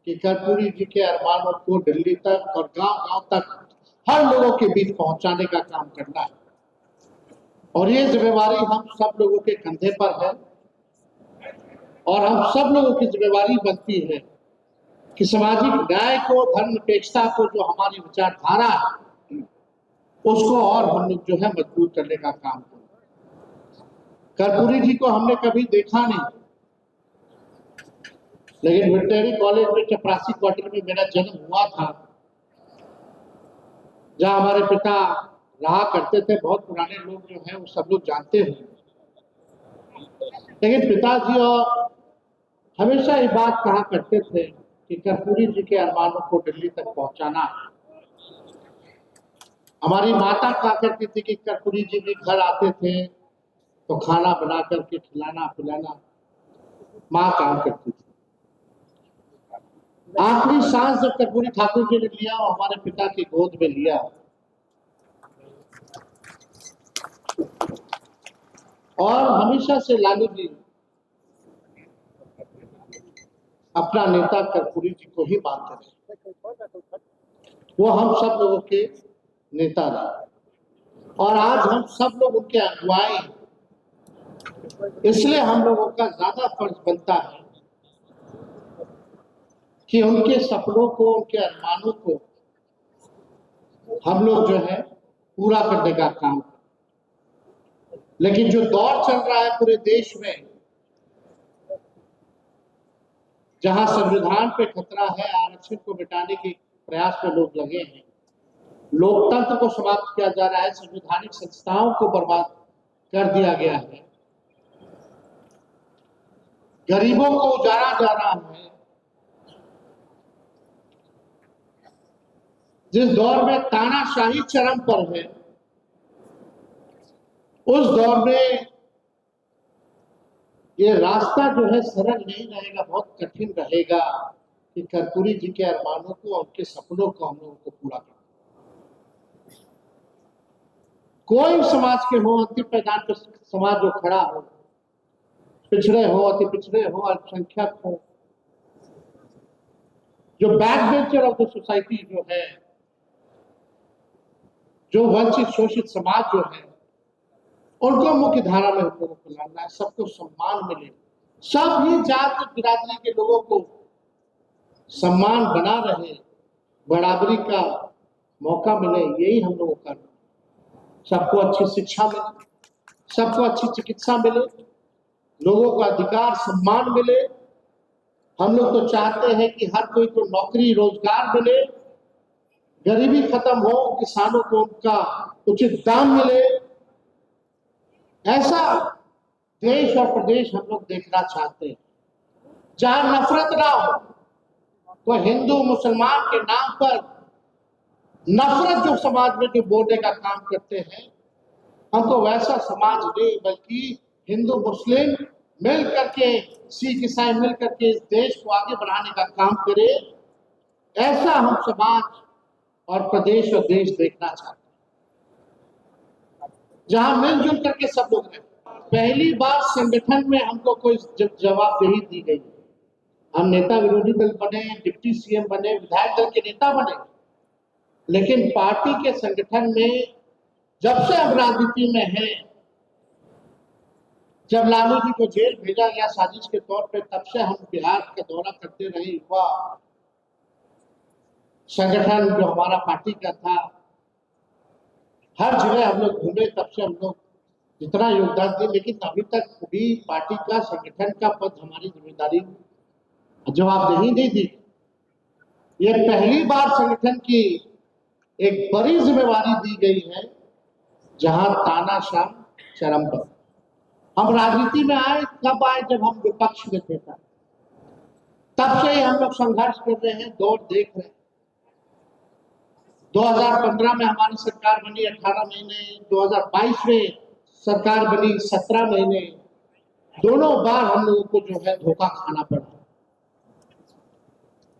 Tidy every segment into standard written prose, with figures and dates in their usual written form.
कि कर्पूरी जी के अरमानों को दिल्ली तक और गांव-गांव तक हर लोगों के बीच पहुंचाने का काम करना है। और ये जिम्मेवारी हम सब लोगों के कंधे पर है और हम सब लोगों की जिम्मेवारी बनती है कि सामाजिक न्याय को, धर्मनिरपेक्षता को, जो हमारी विचारधारा है, उसको और हम लोग जो है मजबूत करने का काम करें। कर्पूरी जी को हमने कभी देखा नहीं, लेकिन वेटनरी कॉलेज में चपरासी क्वार्टर में मेरा जन्म हुआ था, जहां हमारे पिता रहा करते थे। बहुत पुराने लोग जो हैं वो सब लोग जानते हैं। लेकिन पिताजी और हमेशा ये बात कहा करते थे कि कर्पूरी जी के अरमानों को दिल्ली तक पहुंचाना है। हमारी माता कहा करती थी कि कर्पूरी जी भी घर आते थे तो खाना बना करके खिलाना पिलाना माँ काम करती थी। आखिरी सांस जब कर्पूरी ठाकुर जी ने लिया और हमारे पिता की गोद में लिया, और हमेशा से लालू जी अपना नेता कर्पूरी जी को ही मानते रहे। वो हम सब लोगों के नेता रहे और आज हम सब लोग उनके अगुवाई, इसलिए हम लोगों का ज्यादा फर्ज बनता है कि उनके सपनों को, उनके अरमानों को हम लोग जो है पूरा करने का काम करें। लेकिन जो दौर चल रहा है पूरे देश में, जहां संविधान पे खतरा है, आरक्षण को मिटाने के प्रयास में लोग लगे हैं, लोकतंत्र को समाप्त किया जा रहा है, संवैधानिक संस्थाओं को बर्बाद कर दिया गया है, गरीबों को उजाड़ा जा रहा है। जिस दौर में तानाशाही चरम पर है, उस दौर में ये रास्ता जो है सरल नहीं रहेगा, बहुत कठिन रहेगा कि कर्पूरी जी के अरमानों को, उनके सपनों को हम लोगों को पूरा करना। कोई समाज के हो, अंतिम पैदान पर समाज जो खड़ा हो, पिछड़े हो, अति पिछड़े हो, अल्पसंख्यक हो, जो back bencher of the society जो है, जो वंचित शोषित समाज जो है, उनको मुख्य धारा में हम लोगों को लाना है। सबको सम्मान मिले, सभी जाति बिरादरी के लोगों को सम्मान बना रहे, बराबरी का मौका मिले, यही हम लोगों का। सबको अच्छी शिक्षा मिले, सबको अच्छी चिकित्सा मिले, लोगों को अधिकार सम्मान मिले। हम लोग तो चाहते हैं कि हर कोई को नौकरी रोजगार मिले, गरीबी खत्म हो, किसानों को उनका उचित दाम मिले। ऐसा देश और प्रदेश हम लोग देखना चाहते हैं, जहां नफरत ना हो। तो हिंदू मुसलमान के नाम पर नफरत जो समाज में जो बोलने का काम करते हैं, हमको वैसा समाज नहीं, बल्कि हिंदू मुस्लिम मिल करके, सिख ईसाई मिल करके इस देश को आगे बढ़ाने का काम करे। ऐसा हम समाज और प्रदेश और देश देखना चाहते हैं, जहां मिलजुल करके सब लोग रहें। पहली बार संगठन में हमको कोई जवाबदेही दी गई। हम नेता विरोधी दल बने, डिप्टी सीएम बने, विधायक दल के नेता बने, लेकिन पार्टी के संगठन में जब से हम राजनीति में हैं, जब लालू जी को जेल भेजा गया साजिश के तौर पे, तब से हम बिहार का दौरा करते रहे। युवा संगठन जो हमारा पार्टी का था, हर जगह हम लोग घूमे, तब से हम लोग जितना योगदान दिए, लेकिन अभी तक भी पार्टी का, संगठन का पद हमारी जिम्मेदारी जवाबदेही नहीं दी। ये पहली बार संगठन की एक बड़ी जिम्मेवारी दी गई है, जहां तानाशाह चरम पर। हम राजनीति में आए, कब आए? जब हम विपक्ष में थे, तब से ही हम लोग संघर्ष कर रहे हैं, दौर देख रहे हैं। 2015 में हमारी सरकार बनी 18 महीने, 2022 में सरकार बनी 17 महीने। दोनों बार हम लोगों को जो है धोखा खाना पड़ा।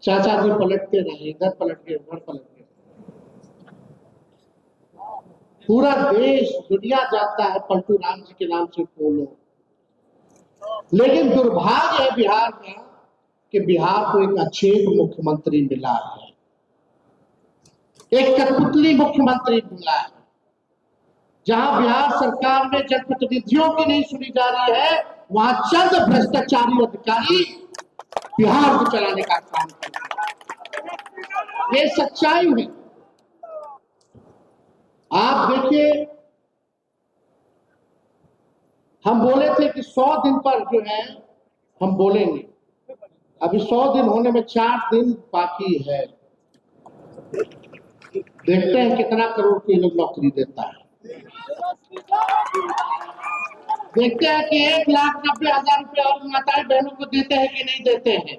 चाचा जी पलटते रहे, इधर पलट गए, उधर पलट गए। पूरा देश, दुनिया जानता है पलटू राम जी के नाम से बोलो। लेकिन दुर्भाग्य है बिहार का कि बिहार को एक अच्छे मुख्यमंत्री मिला है, एक कठपुतली मुख्यमंत्री मिला है। जहां बिहार सरकार में जनप्रतिनिधियों की नहीं सुनी जा रही है, वहां चंद भ्रष्टाचारी अधिकारी बिहार को चलाने का काम कर रहे हैं। ये सच्चाई है। आप देखिए, हम बोले थे कि 100 दिन पर जो है हम बोलेंगे, अभी 100 दिन होने में 4 दिन बाकी है। देखते हैं कितना करोड़ की लोग नौकरी देता है। देखते हैं कि 1,90,000 रुपये और माताएं बहनों को देते हैं कि नहीं देते हैं।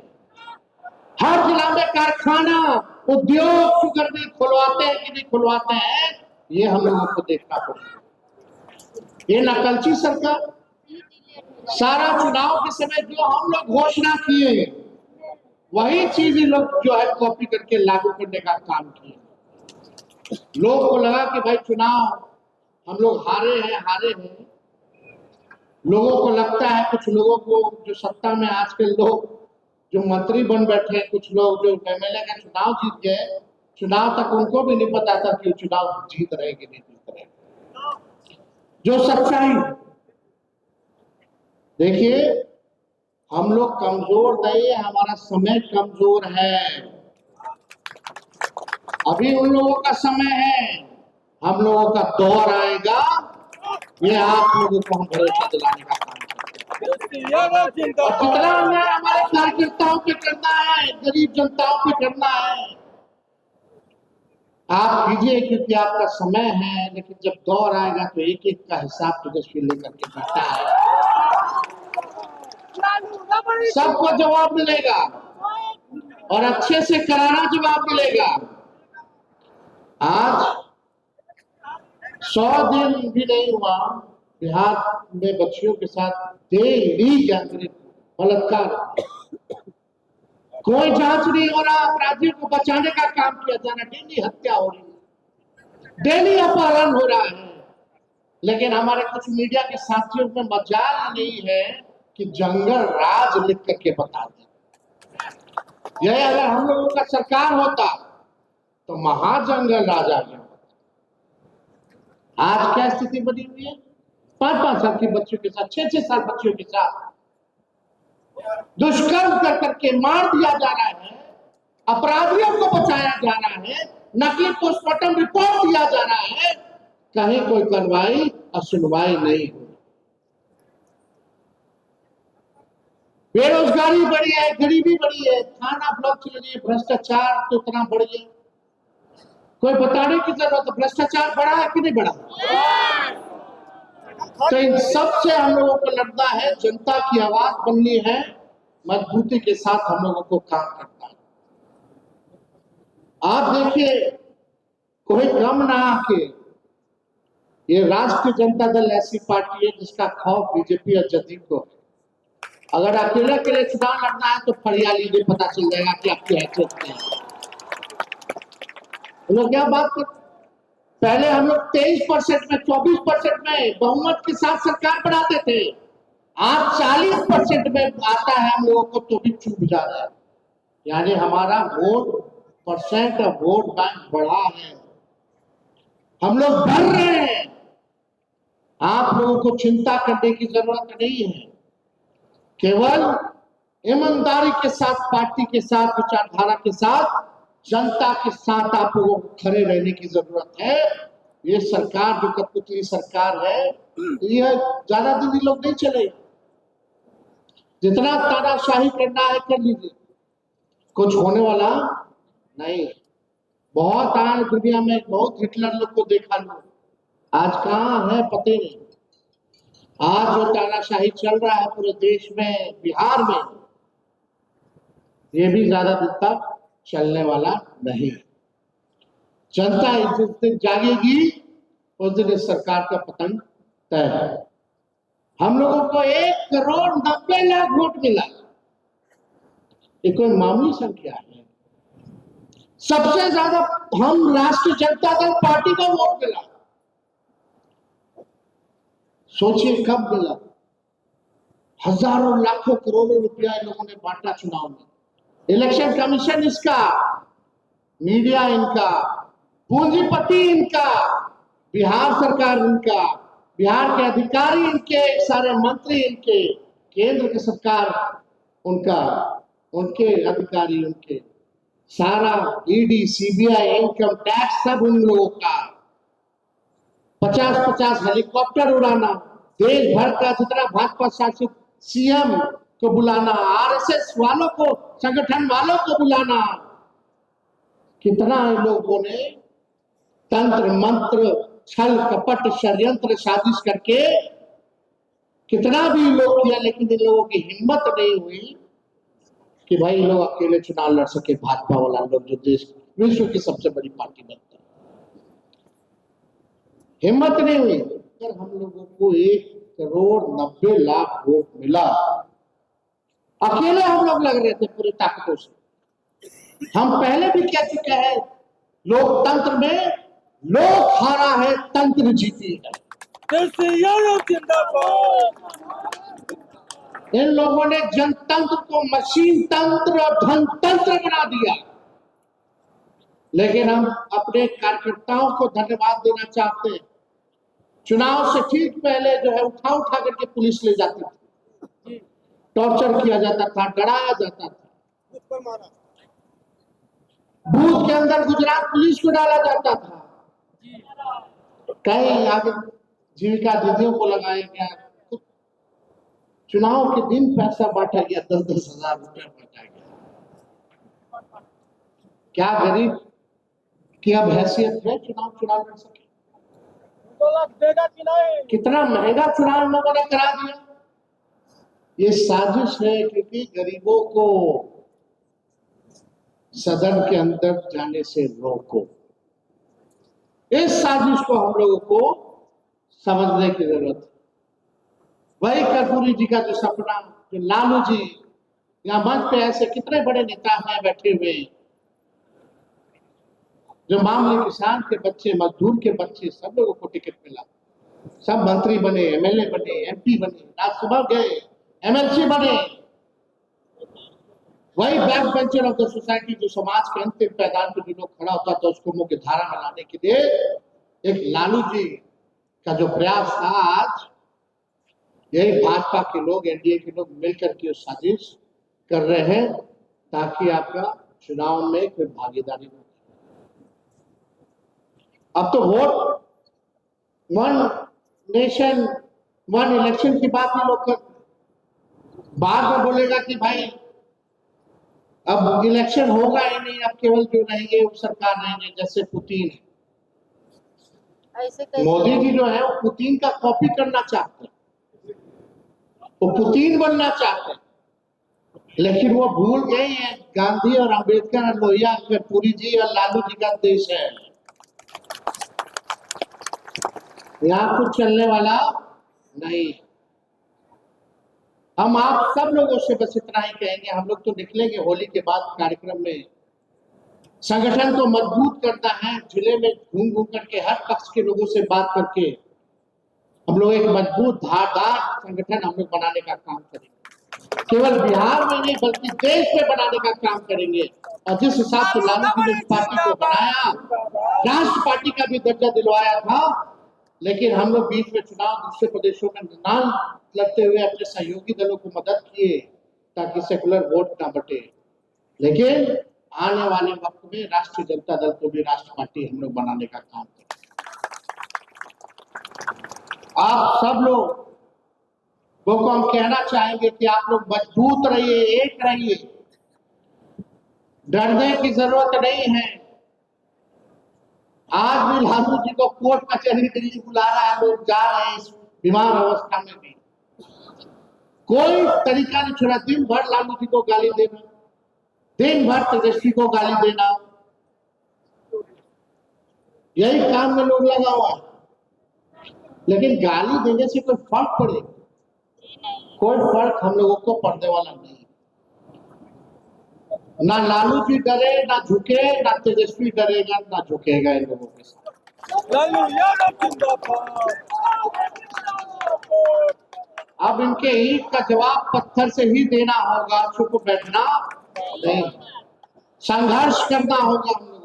हर जिला में कारखाना, उद्योग, शुगर मिल खुलवाते हैं कि नहीं खुलवाते हैं, ये हम लोगों को देखना पड़ेगा। ये नकलची सरकार सारा चुनाव के समय जो हम लोग घोषणा किए वही चीज लोग जो है कॉपी करके लागू करने का काम किए। लोग को लगा कि भाई चुनाव हम लोग हारे हैं। लोगों को लगता है, कुछ लोगों को जो सत्ता में आजकल लोग जो मंत्री बन बैठे, कुछ लोग जो एमएलए का चुनाव जीत गए, चुनाव तक उनको भी नहीं पता था कि चुनाव जीत रहे कि नहीं जीत रहे। जो सच्चाई, देखिए हम लोग कमजोर नहीं, हमारा समय कमजोर है। अभी उन लोगों का समय है, हम लोगों का दौर आएगा। ये आप लोगों को हम भरोसा दिलाने का काम करते हैं। और जितना अन्याय हमारे कार्यकर्ताओं पे करना है, गरीब जनताओं पे करना है, आप कीजिए, क्योंकि आपका समय है। लेकिन जब दौर आएगा तो एक एक का हिसाब तेजस्वी लेकर के बैठा है। सबको जवाब मिलेगा और अच्छे से करारा जवाब मिलेगा। आज 100 दिन भी नहीं हुआ, बिहार में बच्चियों के साथ डेली गैंगरेप, बलात्कार, कोई जांच नहीं हो रहा। अपराधियों को बचाने का काम किया जा रहा है, डेली हत्या हो रही है, डेली अपहरण हो रहा है। लेकिन हमारे कुछ मीडिया के साथियों में मजाल नहीं है कि जंगल राज लिख करके बता दें। यह अगर हम लोगों का सरकार होता तो महाजंगल राज आ गया। आज क्या स्थिति बनी हुई है? 5-5 साल के बच्चों के साथ, 6-6 साल बच्चों के साथ दुष्कर्म कर करके मार दिया जा रहा है, अपराधियों को बचाया जा रहा है, नकली पोस्टमार्टम रिपोर्ट दिया जा रहा है, कहीं कोई कार्रवाई और सुनवाई नहीं हो। बेरोजगारी बढ़ी है, गरीबी बढ़ी है, थाना ब्लॉक चल रही है, भ्रष्टाचार तो इतना बढ़ गया, कोई बताने की जरूरत है। भ्रष्टाचार बढ़ा है कि नहीं बढ़ा? तो इन सब से हम लोगों को लड़ना है, जनता की आवाज बननी है, मजबूती के साथ हम लोगों को काम करना है। आप देखिए, कोई कम ना आके, ये राष्ट्रीय जनता दल ऐसी पार्टी है जिसका खौफ बीजेपी और जदयू को है। अगर अकेले के लिए चुनाव लड़ना है तो फरिया लीजिए, पता चल जाएगा कि आपकी हैसियत क्या है। लोग क्या बात कर, पहले हम लोग 23% में, 24% में बहुमत के साथ सरकार बनाते थे। आज 40% में आता है हम लोगों को तो भी चूक जा रहा है। यानी हमारा वोट परसेंट और वोट बैंक बढ़ा है, हम लोग बढ़ रहे हैं। आप लोगों को चिंता करने की जरूरत नहीं है, केवल ईमानदारी के साथ, पार्टी के साथ, विचारधारा के साथ, जनता के साथ आप लोगों को खड़े रहने की जरूरत है। ये सरकार जो कठपुतली सरकार है, ये ज्यादा दिन लोग नहीं चले। जितना तानाशाही करना है कर लीजिए, कुछ होने वाला नहीं। बहुत आज दुनिया में बहुत हिटलर लोग को देखा लोग, आज कहाँ है पता नहीं। आज जो तानाशाही चल रहा है पूरे देश में, बिहार में, ये भी ज्यादा दिन तक चलने वाला नहीं। जनता जिस दिन जागेगी उस दिन इस सरकार का पतन तय है। हम लोगों को 1,90,00,000 वोट मिला, ये कोई मामूली संख्या है। सबसे ज्यादा हम राष्ट्रीय जनता दल पार्टी को वोट मिला। सोचिए कब मिला, हजारों लाखों करोड़ों रुपया इन लोगों ने बांटा चुनाव में। इलेक्शन कमीशन इसका, मीडिया इनका, पूंजीपति इनका, बिहार सरकार इनका, बिहार के अधिकारी इनके, सारे मंत्री इनके, केंद्र की सरकार उनका, उनके अधिकारी उनके, सारा ईडी सीबीआई इनकम टैक्स सब उन लोगों का। 50-50 हेलीकॉप्टर उड़ाना, देश भर का जितना भाजपा शासित सीएम को बुलाना, आरएसएस वालों को, संगठन वालों को बुलाना। कितना लोगों ने तंत्र मंत्र छल कपट षड्यंत्र साजिश करके कितना भी लोग किया, लेकिन इन लोगों की हिम्मत नहीं हुई कि भाई लोग अकेले चुनाव लड़ सके। भाजपा वाला लोग जो देश विश्व की सबसे बड़ी पार्टी बनता है, हिम्मत नहीं हुई। अगर हम लोगों को 1,90,00,000 वोट मिला, अकेले हम लोग लग रहे थे पूरी ताकतों से। हम पहले भी कह चुके हैं, लोकतंत्र में लोक हारा है, तंत्र जीती है। इन लोगों ने जनतंत्र को मशीन तंत्र और धनतंत्र बना दिया। लेकिन हम अपने कार्यकर्ताओं को धन्यवाद देना चाहते हैं। चुनाव से ठीक पहले जो है उठा उठा करके पुलिस ले जाती थी, टॉर्चर किया जाता था, डराया जाता था। बूथ के अंदर गुजरात पुलिस को डाला जाता था। कई आगे जीविका दीदियों को लगाया गया। चुनाव के दिन पैसा बांटा गया, 10-10 हजार रुपया बांटा गया। क्या गरीब की अब हैसियत है चुनाव लड़ सके? 2 लाख देगा कि नहीं? कितना महंगा चुनाव लोगों ने करा दिया। ये साजिश है, क्योंकि गरीबों को सदन के अंदर जाने से रोको। इस साजिश को हम लोगों को समझने की जरूरत है। वही कर्पूरी जी का जो सपना, जो लालू जी, यहाँ मंच पे ऐसे कितने बड़े नेता हैं बैठे हुए, जो मामूली किसान के बच्चे, मजदूर के बच्चे, सब लोगों को टिकट मिला, सब मंत्री बने, एमएलए बने, एमपी बने, राज्यसभा गए, एमएलसी बने। वही back bencher of the society, जो समाज के अंतिम पैदान पे जो लोग खड़ा होता था, उसको मुख्य धारा में लाने के लिए एक लालू जी का जो प्रयास था, आज यही भाजपा के लोग, एनडीए के लोग मिलकर के साजिश कर रहे हैं ताकि आपका चुनाव में कोई भागीदारी न। अब तो vote one nation one election की बात ही लोग कर, बाद में बोलेगा कि भाई अब इलेक्शन होगा ही नहीं, अब केवल जो रहेंगे वो सरकार रहेंगे, जैसे पुतिन है। मोदी जी जो है वो पुतिन का कॉपी करना चाहते हैं, वो पुतिन बनना चाहते हैं, लेकिन वो भूल गए हैं गांधी और अंबेडकर और लोहिया कर्पूरी जी और लालू जी का देश है। यहाँ कुछ चलने वाला नहीं। हम आप सब लोगों से बस इतना ही कहेंगे, हम लोग तो निकलेंगे होली के बाद कार्यक्रम में। संगठन को मजबूत करना है, जिले में घूम घूम करके हर पक्ष के लोगों से बात करके हम लोग एक मजबूत धारदार संगठन हम लोग बनाने का काम करेंगे। केवल बिहार में नहीं बल्कि देश में बनाने का काम करेंगे। और जिस हिसाब से लालू जी ने पार्टी को बनाया, राष्ट्र पार्टी का भी दर्जा दिलवाया था, लेकिन हम लोग बीच में चुनाव दूसरे प्रदेशों में नाम लड़ते हुए अपने सहयोगी दलों को मदद किए ताकि सेकुलर वोट ना बटे। लेकिन आने वाले वक्त में राष्ट्रीय जनता दल को भी राष्ट्र पार्टी हम लोग बनाने का काम करें। आप सब लोग को हम कहना चाहेंगे कि आप लोग मजबूत रहिए, एक रहिए, डरने की जरूरत नहीं है। आज भी लालू जी को कोर्ट कचहरी दिल्ली बुला रहा है, लोग जा रहे हैं इस बीमार अवस्था में भी, कोई तरीका नहीं छोड़ा। दिन भर लालू जी को गाली देना, दिन भर तेजस्वी को गाली देना, यही काम में लोग लगा हुआ है। लेकिन गाली देने से कोई फर्क पड़ेगा? कोई फर्क हम लोगों को पड़ने वाला नहीं। ना लालू जी डरे, ना झुके, ना तेजस्वी डरेगा, ना झुकेगा इन लोगों के साथ। अब इनके ईंट का जवाब पत्थर से ही देना होगा। चुप बैठना नहीं, संघर्ष करना होगा।